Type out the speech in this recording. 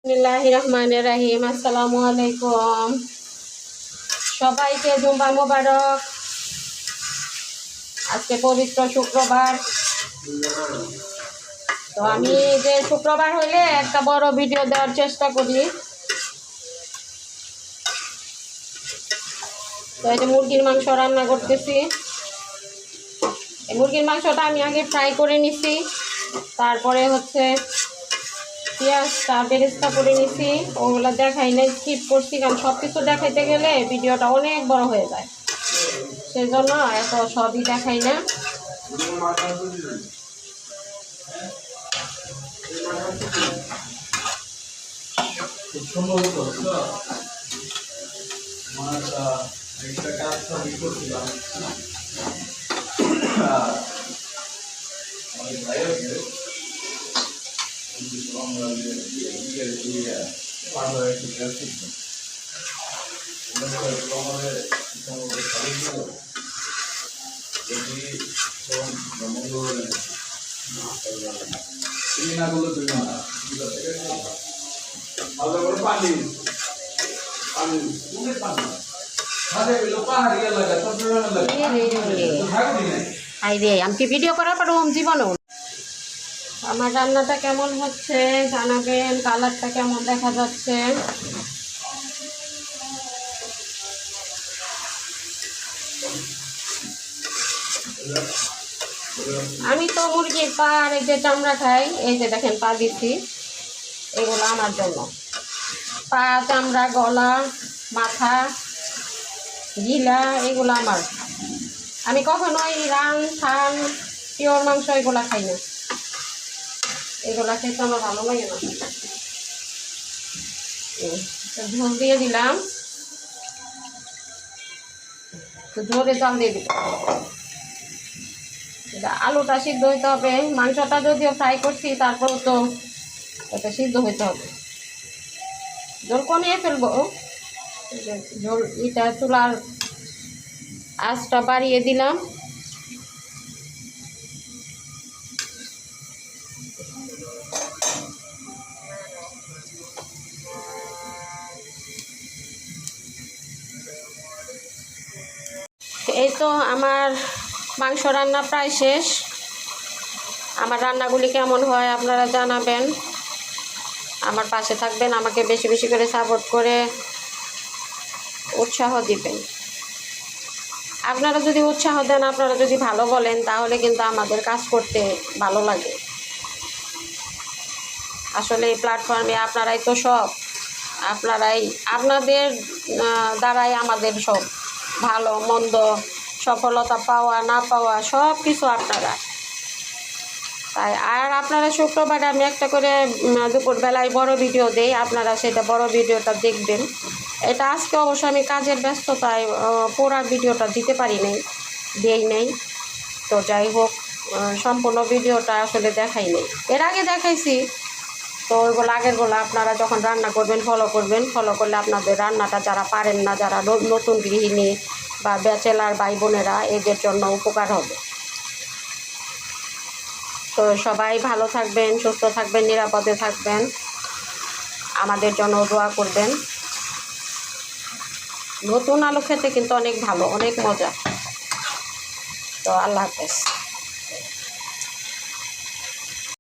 বিসমিল্লাহিররহমানিররহিম। আসসালামু আলাইকুম, সবাইকে জুম্মা মোবারক। আজকে পবিত্র শুক্রবার। তো আমি যে শুক্রবার হইলে একটা বড় ভিডিও দেওয়ার চেষ্টা করি। তো এই যে মুরগির মাংস রান্না করতেছি। এই মুরগির মাংসটা আমি আগে ফ্রাই করে নিছি, তারপরে হচ্ছে পেঁয়াজটা বেরেস্তা করে নিছি। ওগুলো দেখাই নাই, স্কিপ করছি, কারণ সব কিছু দেখাইতে গেলে ভিডিওটা অনেক বড় হয়ে যায়, সেই জন্য এত সবই দেখাই না। আমি কি ভিডিও করার পর জীবনও আমার রান্নাটা কেমন হচ্ছে জানাবেন, কালারটা কেমন দেখা যাচ্ছে। আমি তো মুরগির পা আর এই যে চামড়া খাই, এই যে দেখেন পা দিচ্ছি, এগুলো আমার জন্য। পা, চামড়া, গলা, মাথা, গিলা এগুলো আমার। আমি কখনোই রান থান পিওর মাংস এগুলা খাই না, এগুলা খেতে আমার ভালো লাগে না। ঝোল দিয়ে দিলাম, ঝোলে জল দিয়ে দিলাম। আলুটা সিদ্ধ হইতে হবে, মাংসটা যদিও ফ্রাই করছি তারপরেও তো এটা সিদ্ধ হইতে হবে। ঝোল কমিয়ে ফেলবো, ঝোল এটা চুলার আঁচটা বাড়িয়ে দিলাম। এই তো আমার মাংস রান্না প্রায় শেষ। আমার রান্নাগুলি কেমন হয় আপনারা জানাবেন, আমার পাশে থাকবেন, আমাকে বেশি বেশি করে সাপোর্ট করে উৎসাহ দিবেন। আপনারা যদি উৎসাহ দেন, আপনারা যদি ভালো বলেন, তাহলে কিন্তু আমাদের কাজ করতে ভালো লাগে। আসলে এই প্ল্যাটফর্মে আপনারাই তো সব, আপনাদের দ্বারাই আমাদের সব ভালো মন্দ, সফলতা পাওয়া না পাওয়া সব কিছু আপনারা। তাই আর আপনারা শুক্রবারে আমি একটা করে দুপুরবেলায় বড় ভিডিও দেই, আপনারা সেটা বড় ভিডিওটা দেখবেন। এটা আজকে অবশ্য আমি কাজের ব্যস্ততায় পুরো ভিডিওটা দিতে পারি নাই, দেই নাই। তো যাই হোক, সম্পূর্ণ ভিডিওটা আসলে দেখাই নেই, এর আগে দেখাইছি। তো ওইগুলো আগেরগুলো আপনারা যখন রান্না করবেন ফলো করবেন, ফলো করলে আপনাদের রান্নাটা যারা পারেন না, যারা নতুন গৃহিণী বা ব্যাচেলার ভাই বোনেরা, এদের জন্য উপকার হবে। তো সবাই ভালো থাকবেন, সুস্থ থাকবেন, নিরাপদে থাকবেন, আমাদের জন্য দোয়া করবেন। নতুন আলু খেতে কিন্তু অনেক ভালো, অনেক মজা। তো আল্লাহ হাফেজ।